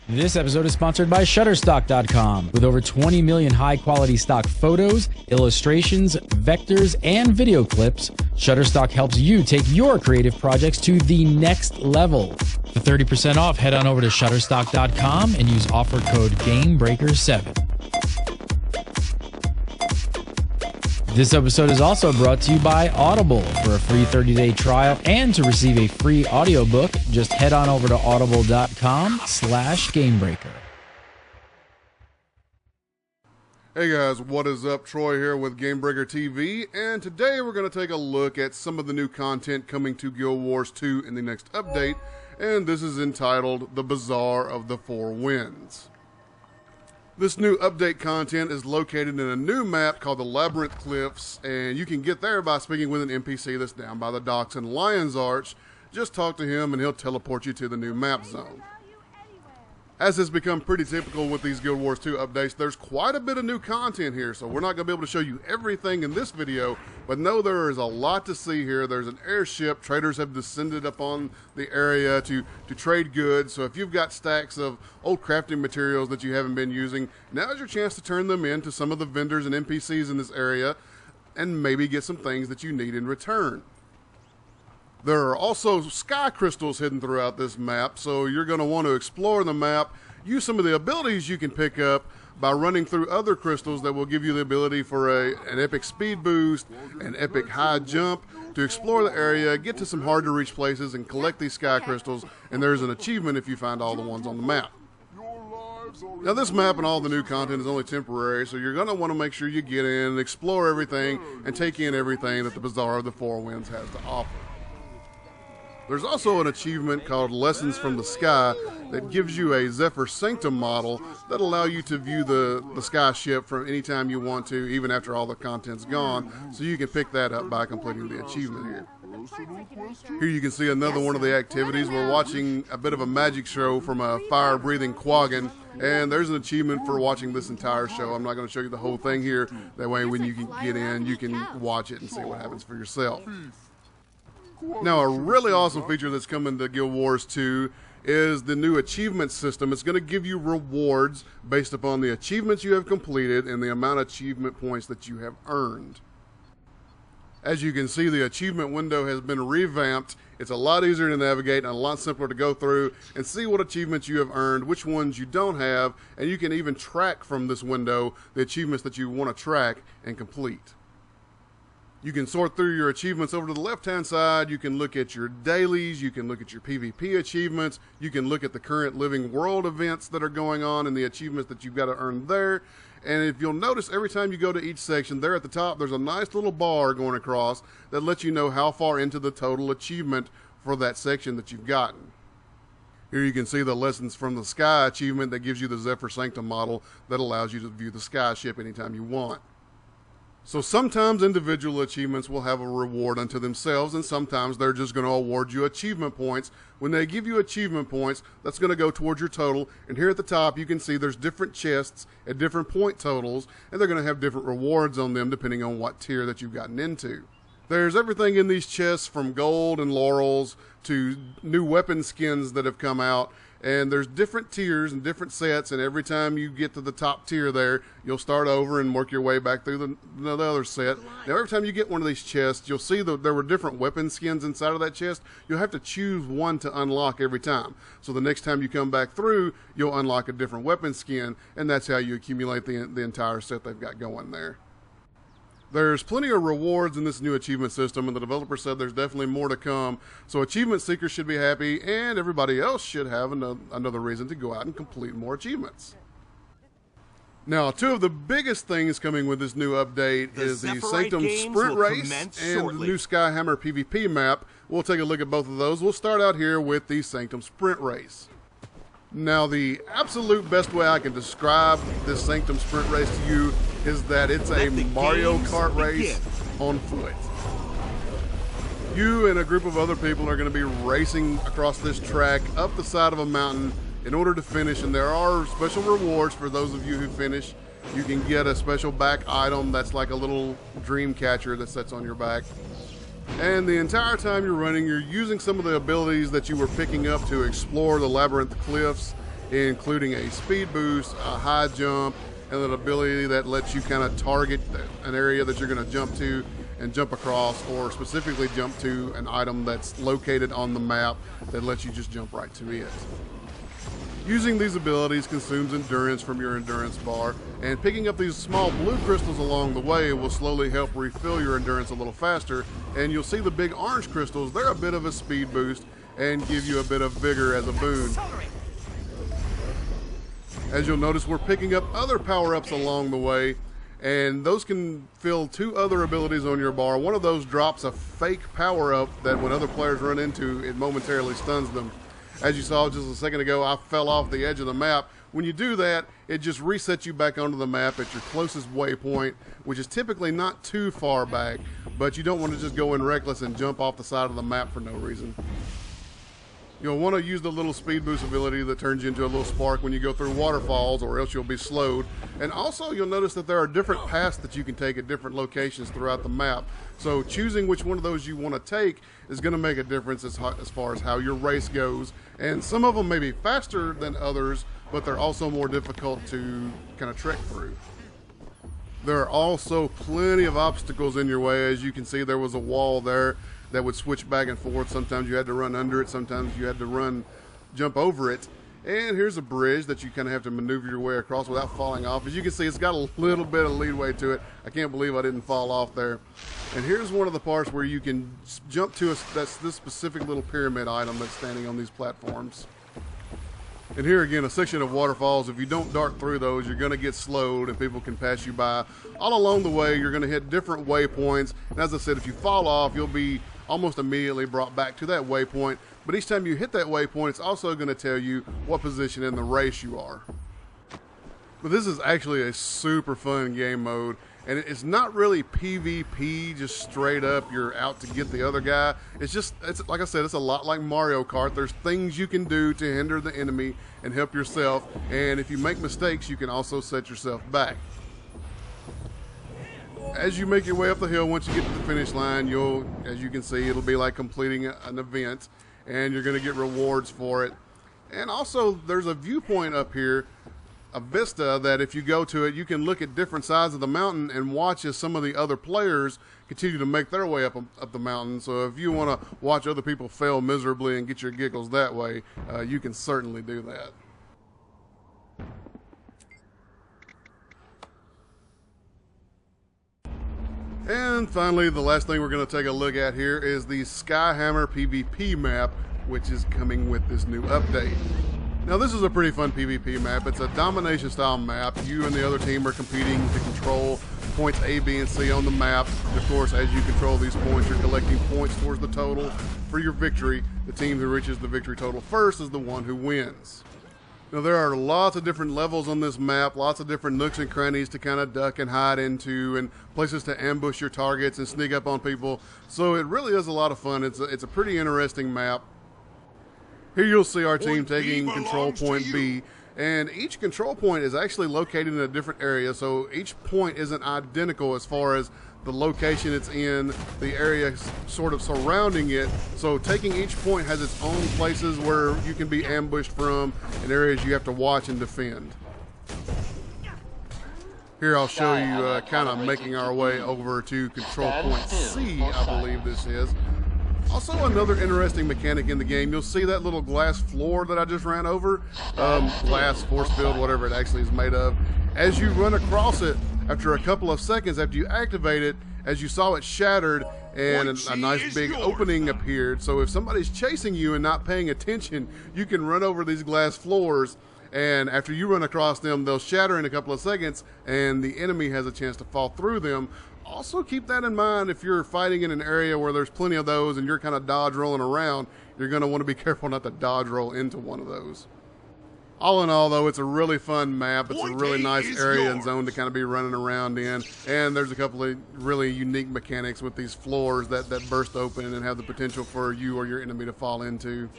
This episode is sponsored by Shutterstock.com. With over 20 million high-quality stock photos, illustrations, vectors, and video clips, Shutterstock helps you take your creative projects to the next level. For 30% off, head on over to Shutterstock.com and use offer code GAMEBREAKER7. This episode is also brought to you by Audible. For a free 30-day trial and to receive a free audiobook, just head on over to audible.com/gamebreaker. Hey guys, what is up? Troy here with Gamebreaker TV, and today we're going to take a look at some of the new content coming to Guild Wars 2 in the next update, and this is entitled The Bazaar of the Four Winds. This new update content is located in a new map called the Labyrinth Cliffs, and you can get there by speaking with an NPC that's down by the docks in Lion's Arch. Just talk to him and he'll teleport you to the new map zone. As has become pretty typical with these Guild Wars 2 updates, there's quite a bit of new content here, so we're not going to be able to show you everything in this video, but know there is a lot to see here. There's an airship. Traders have descended upon the area to trade goods, so if you've got stacks of old crafting materials that you haven't been using, now's your chance to turn them in to some of the vendors and NPCs in this area and maybe get some things that you need in return. There are also sky crystals hidden throughout this map, so you're going to want to explore the map, use some of the abilities you can pick up by running through other crystals that will give you the ability for an epic speed boost, an epic high jump, to explore the area, get to some hard to reach places, and collect these sky crystals, and there's an achievement if you find all the ones on the map. Now this map and all the new content is only temporary, so you're going to want to make sure you get in, explore everything, and take in everything that the Bazaar of the Four Winds has to offer. There's also an achievement called Lessons from the Sky that gives you a Zephyr Sanctum model that allow you to view the sky ship from any time you want to, even after all the content's gone, so you can pick that up by completing the achievement here. Here you can see another one of the activities. We're watching a bit of a magic show from a fire-breathing quaggan, and there's an achievement for watching this entire show. I'm not going to show you the whole thing here. That way when you can get in, you can watch it and see what happens for yourself. Now, a really awesome feature that's coming to Guild Wars 2 is the new achievement system. It's going to give you rewards based upon the achievements you have completed and the amount of achievement points that you have earned. As you can see, the achievement window has been revamped. It's a lot easier to navigate and a lot simpler to go through and see what achievements you have earned, which ones you don't have, and you can even track from this window the achievements that you want to track and complete. You can sort through your achievements over to the left-hand side. You can look at your dailies. You can look at your PvP achievements. You can look at the current living world events that are going on and the achievements that you've got to earn there. And if you'll notice, every time you go to each section, there at the top, there's a nice little bar going across that lets you know how far into the total achievement for that section that you've gotten. Here you can see the Lessons from the Sky achievement that gives you the Zephyr Sanctum model that allows you to view the sky ship anytime you want. So sometimes individual achievements will have a reward unto themselves, and sometimes they're just going to award you achievement points. When they give you achievement points, that's going to go towards your total. And here at the top, you can see there's different chests at different point totals, and they're going to have different rewards on them depending on what tier that you've gotten into. There's everything in these chests from gold and laurels to new weapon skins that have come out. And there's different tiers and different sets, and every time you get to the top tier there, you'll start over and work your way back through the other set. Now, every time you get one of these chests, you'll see that there were different weapon skins inside of that chest. You'll have to choose one to unlock every time. So the next time you come back through, you'll unlock a different weapon skin, and that's how you accumulate the entire set they've got going there. There's plenty of rewards in this new achievement system, and the developer said there's definitely more to come. So achievement seekers should be happy, and everybody else should have another reason to go out and complete more achievements. Now, two of the biggest things coming with this new update is the Sanctum Sprint race and the new Skyhammer PvP map. We'll take a look at both of those. We'll start out here with the Sanctum Sprint race. Now, the absolute best way I can describe this Sanctum Sprint race to you is that it's a Mario Kart race on foot. You and a group of other people are going to be racing across this track up the side of a mountain in order to finish, and there are special rewards for those of you who finish. You can get a special back item that's like a little dream catcher that sits on your back. And the entire time you're running, you're using some of the abilities that you were picking up to explore the Labyrinth Cliffs including a speed boost, a high jump, and an ability that lets you kind of target an area that you're going to jump to and jump across, or specifically jump to an item that's located on the map that lets you just jump right to it. Using these abilities consumes endurance from your endurance bar, and picking up these small blue crystals along the way will slowly help refill your endurance a little faster, and you'll see the big orange crystals, they're a bit of a speed boost and give you a bit of vigor as a boon. As you'll notice, we're picking up other power-ups along the way, and those can fill 2 other abilities on your bar. One of those drops a fake power-up that when other players run into, it momentarily stuns them. As you saw just a second ago, I fell off the edge of the map. When you do that, it just resets you back onto the map at your closest waypoint, which is typically not too far back, but you don't want to just go in reckless and jump off the side of the map for no reason. You'll want to use the little speed boost ability that turns you into a little spark when you go through waterfalls, or else you'll be slowed. And also you'll notice that there are different paths that you can take at different locations throughout the map. So choosing which one of those you want to take is going to make a difference as far as how your race goes. And some of them may be faster than others, but they're also more difficult to kind of trek through. There are also plenty of obstacles in your way. As you can see, there was a wall there that would switch back and forth. Sometimes you had to run under it, sometimes you had to jump over it. And here's a bridge that you kind of have to maneuver your way across without falling off. As you can see, it's got a little bit of leadway to it. I can't believe I didn't fall off there. And here's one of the parts where you can jump to this specific little pyramid item that's standing on these platforms. And here again, a section of waterfalls. If you don't dart through those, you're going to get slowed and people can pass you by. All along the way, you're going to hit different waypoints. And as I said, if you fall off, you'll be almost immediately brought back to that waypoint. But each time you hit that waypoint, it's also going to tell you what position in the race you are. But this is actually a super fun game mode. And it's not really PvP, just straight up, you're out to get the other guy. It's like I said, it's a lot like Mario Kart. There's things you can do to hinder the enemy and help yourself. And if you make mistakes, you can also set yourself back. As you make your way up the hill, once you get to the finish line, as you can see, it'll be like completing an event, and you're going to get rewards for it. And also, there's a viewpoint up here, a vista, that if you go to it, you can look at different sides of the mountain and watch as some of the other players continue to make their way up the mountain. So if you want to watch other people fail miserably and get your giggles that way, you can certainly do that. And finally, the last thing we're going to take a look at here is the Skyhammer PvP map, which is coming with this new update. Now, this is a pretty fun PvP map. It's a domination style map. You and the other team are competing to control points A, B, and C on the map. Of course, as you control these points, you're collecting points towards the total for your victory. The team who reaches the victory total first is the one who wins. Now, there are lots of different levels on this map, lots of different nooks and crannies to kind of duck and hide into, and places to ambush your targets and sneak up on people. So it really is a lot of fun. It's a pretty interesting map. Here you'll see our team taking control point B, and each control point is actually located in a different area, so each point isn't identical as far as the location it's in, the area sort of surrounding it. So taking each point has its own places where you can be ambushed from and areas you have to watch and defend. Here I'll show you kind of making our way over to control point C, I believe this is. Also, another interesting mechanic in the game, you'll see that little glass floor that I just ran over, glass, force field, whatever it actually is made of. As you run across it, after a couple of seconds after you activate it, as you saw it shattered and a nice big opening appeared. So if somebody's chasing you and not paying attention, you can run over these glass floors, and after you run across them, they'll shatter in a couple of seconds and the enemy has a chance to fall through them. Also keep that in mind if you're fighting in an area where there's plenty of those and you're kind of dodge rolling around, you're going to want to be careful not to dodge roll into one of those. All in all, though, it's a really fun map. It's a really nice area and zone to kind of be running around in. And there's a couple of really unique mechanics with these floors that burst open and have the potential for you or your enemy to fall into.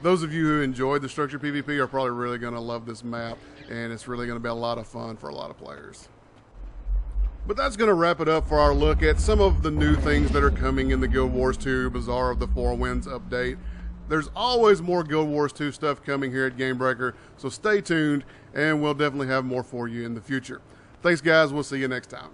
Those of you who enjoyed the structured PvP are probably really going to love this map, and it's really going to be a lot of fun for a lot of players. But that's going to wrap it up for our look at some of the new things that are coming in the Guild Wars 2 Bazaar of the Four Winds update. there's always more Guild Wars 2 stuff coming here at Gamebreaker, so stay tuned, and we'll definitely have more for you in the future. Thanks, guys. We'll see you next time.